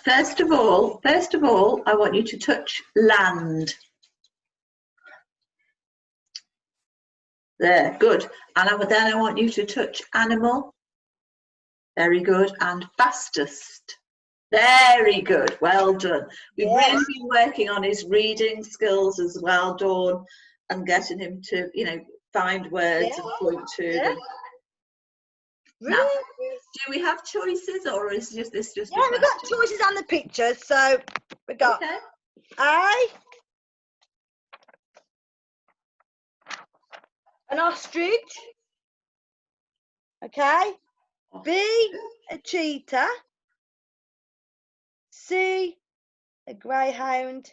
Speaker 1: first of all, I want you to touch land. There, good. And then I want you to touch animal. Very good. And fastest. Very good. Well done. We've really been working on his reading skills as well, Dawn, and getting him to, find words and point to them. Now, do we have choices, or is this just?
Speaker 2: Yeah, we've got choices and the pictures. So we got A, an ostrich. Okay. B, a cheetah. C, a greyhound.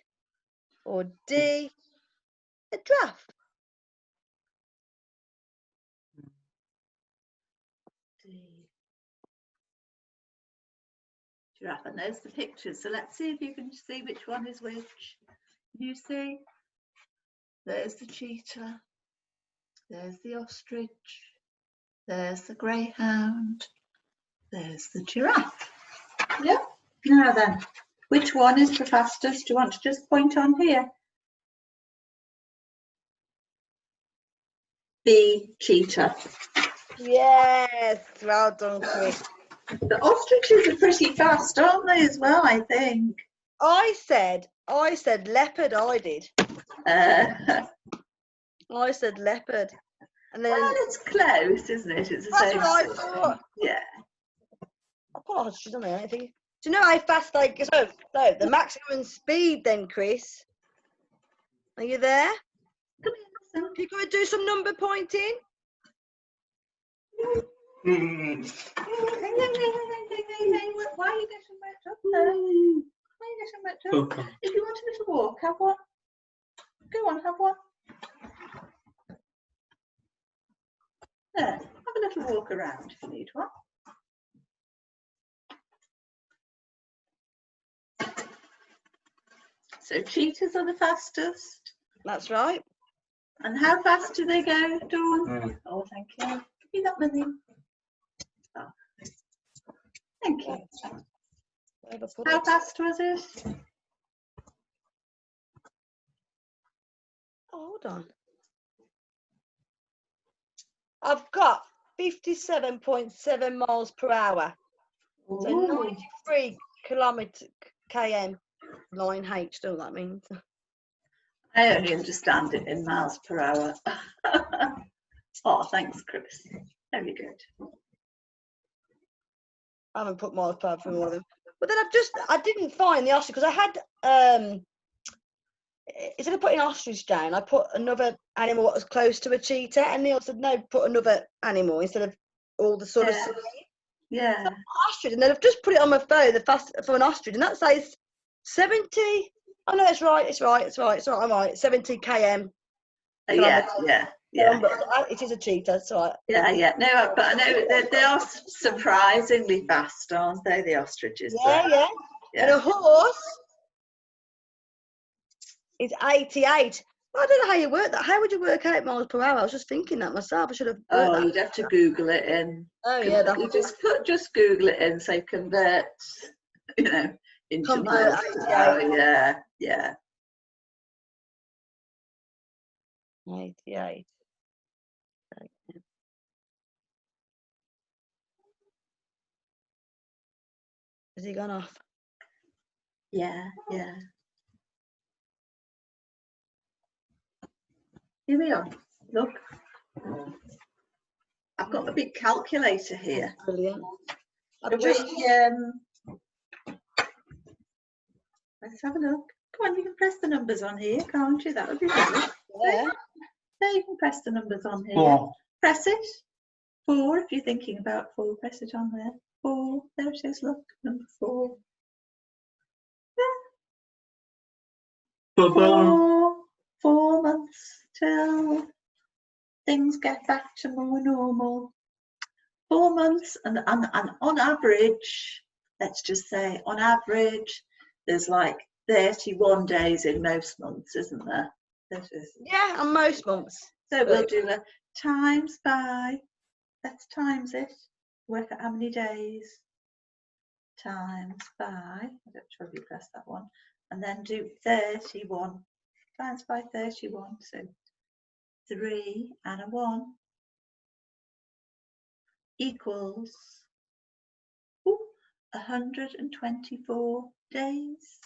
Speaker 2: Or D, a giraffe.
Speaker 1: Giraffe, and there's the pictures. So let's see if you can see which one is which. You see, there's the cheetah, there's the ostrich, there's the greyhound, there's the giraffe. Yep. Now then, which one is the fastest? Do you want to just point on here? B, cheetah.
Speaker 2: Yes, well done, Chris.
Speaker 1: The ostriches are pretty fast, aren't they, as well, I think?
Speaker 2: I said leopard, I did. I said leopard. And then,
Speaker 1: well, it's close, isn't it? It's the
Speaker 2: that's
Speaker 1: same.
Speaker 2: what I thought.
Speaker 1: Yeah.
Speaker 2: I put ostriches on there, I think. Do you know how fast they go? So the maximum speed then, Chris. Are you there?
Speaker 1: Come here,
Speaker 2: Are you going to do some number pointing?
Speaker 1: Why are you getting wet up there? Why are you getting wet up? If you want a little walk, have one. Go on, have one. There, have a little walk around if you need one. So cheetahs are the fastest.
Speaker 2: That's right.
Speaker 1: And how fast do they go, Dawn? Oh, thank you. Give me that money. Oh. Thank you. How fast was it?
Speaker 2: Oh, hold on. I've got 57.7 miles per hour.
Speaker 1: Ooh.
Speaker 2: So 93 km 9H, do that means.
Speaker 1: I only understand it in miles per hour. Oh, thanks, Chris. Very good.
Speaker 2: I haven't put miles per hour for one of them. But then I didn't find the ostrich because I had instead of putting ostrich down, I put another animal that was close to a cheetah, and Neil said no, put another animal instead of all the sort of same.
Speaker 1: Yeah.
Speaker 2: So ostrich, and then I've just put it on my phone, the fast for an ostrich, and that says 70. Oh no, it's right. I'm right. 70 km.
Speaker 1: Yeah.
Speaker 2: It is a cheetah, that's right.
Speaker 1: Yeah. No, but I know they are surprisingly fast, aren't they? The ostriches.
Speaker 2: Yeah. And a horse is 88. I don't know how you work that. How would you work out miles per hour? I was just thinking that myself. I should have.
Speaker 1: Oh, you'd have to Google it in.
Speaker 2: Oh yeah,
Speaker 1: you just Google it in. Say convert, into miles per hour. Yeah.
Speaker 2: 88. Has he gone off?
Speaker 1: Yeah. Here we are. Look. I've got a big calculator here.
Speaker 2: Brilliant.
Speaker 1: Let's have a look. Come on, you can press the numbers on here, can't you? That would be good.
Speaker 2: Yeah.
Speaker 1: There, you can press the numbers on here.
Speaker 3: 4.
Speaker 1: Press it. 4, if you're thinking about 4, press it on there. 4, there it is, look, number 4. Yeah. 4 months till things get back to more normal. 4 months, and on average, let's just say on average, there's like 31 days in most months, isn't there?
Speaker 2: Yeah, on most months.
Speaker 1: So we'll do a times by, let's times it, work out how many days, times by, I don't sure if you press that one, and then do 31, times by 31, so 3 and a 1 equals 124 days.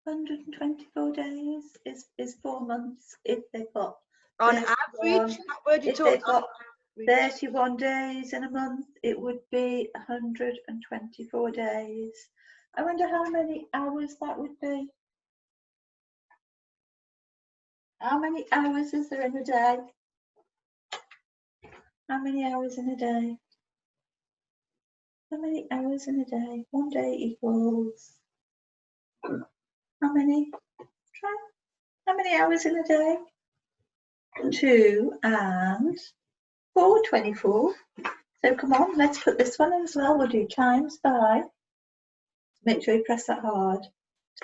Speaker 1: 124 days is 4 months if they've got
Speaker 2: On average, that word you
Speaker 1: if they've
Speaker 2: talk
Speaker 1: got 31 days in a month, it would be 124 days. I wonder how many hours that would be. How many hours is there in a day? How many hours in a day? How many hours in a day? 1 day equals how many? Try. How many hours in a day? 2 and 4, 24. So come on, let's put this one in as well. We'll do times by. Make sure you press that hard.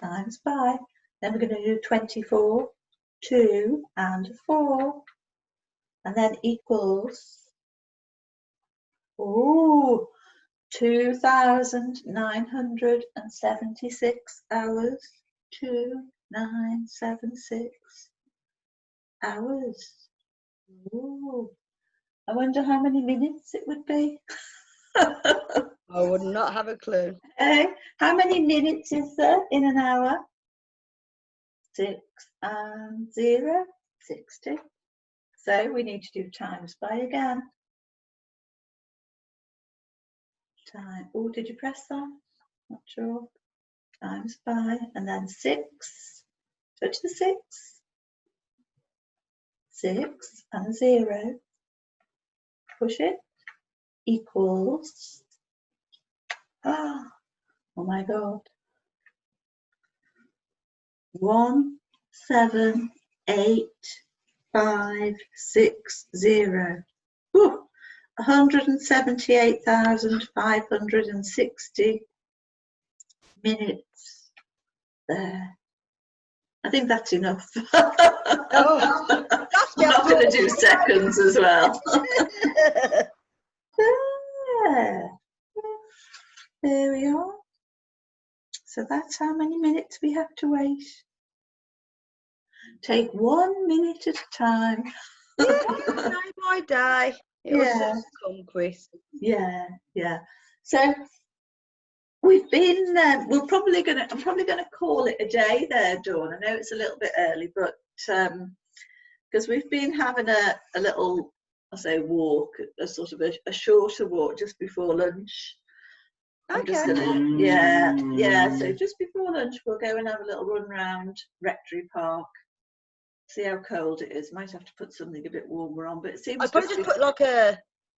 Speaker 1: Times by. Then we're going to do 24, 2 and 4. And then equals 2,976 hours. 2,976 hours. Ooh. I wonder how many minutes it would be.
Speaker 2: I would not have a clue.
Speaker 1: How many minutes is there in an hour? 6 and 0, 60. So we need to do times by again. Time. Oh, did you press that? Not sure. Times by, and then 6. Touch the 6. 6 and 0. Push it. Equals. Oh my God. 178,560. 178,560 minutes there. I think that's enough.
Speaker 2: Oh, that's
Speaker 1: I'm not going to do seconds as well. There we are. So that's how many minutes we have to wait. Take 1 minute at a time.
Speaker 2: Yeah, day by day. It'll soon come, Chris.
Speaker 1: Yeah. So we've been. I'm probably gonna call it a day there, Dawn. I know it's a little bit early, but because we've been having a little, I say, walk, a sort of a shorter walk just before lunch. I'm just gonna, so just before lunch we'll go and have a little run round Rectory Park, see how cold it is. Might have to put something a bit warmer on, but it seems
Speaker 2: I'd probably just put like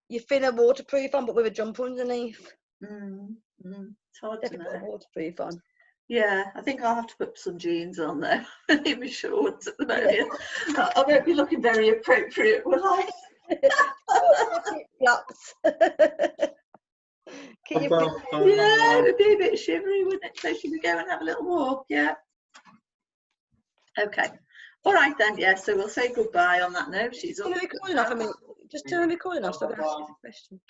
Speaker 2: your thinner waterproof on, but with a jumper underneath.
Speaker 1: It's hard to know.
Speaker 2: Put a waterproof on.
Speaker 1: Yeah, I think I'll have to put some jeans on there. Leave me shorts at the moment. I won't be looking very appropriate, will I?
Speaker 2: Flops.
Speaker 1: Yeah, it would be a bit shivery, wouldn't it? So should we go and have a little walk? Yeah. Okay. All right then. Yeah. So we'll say goodbye on that note. She's
Speaker 2: Turn the recording off. Just turn the recording off so I can ask you a question.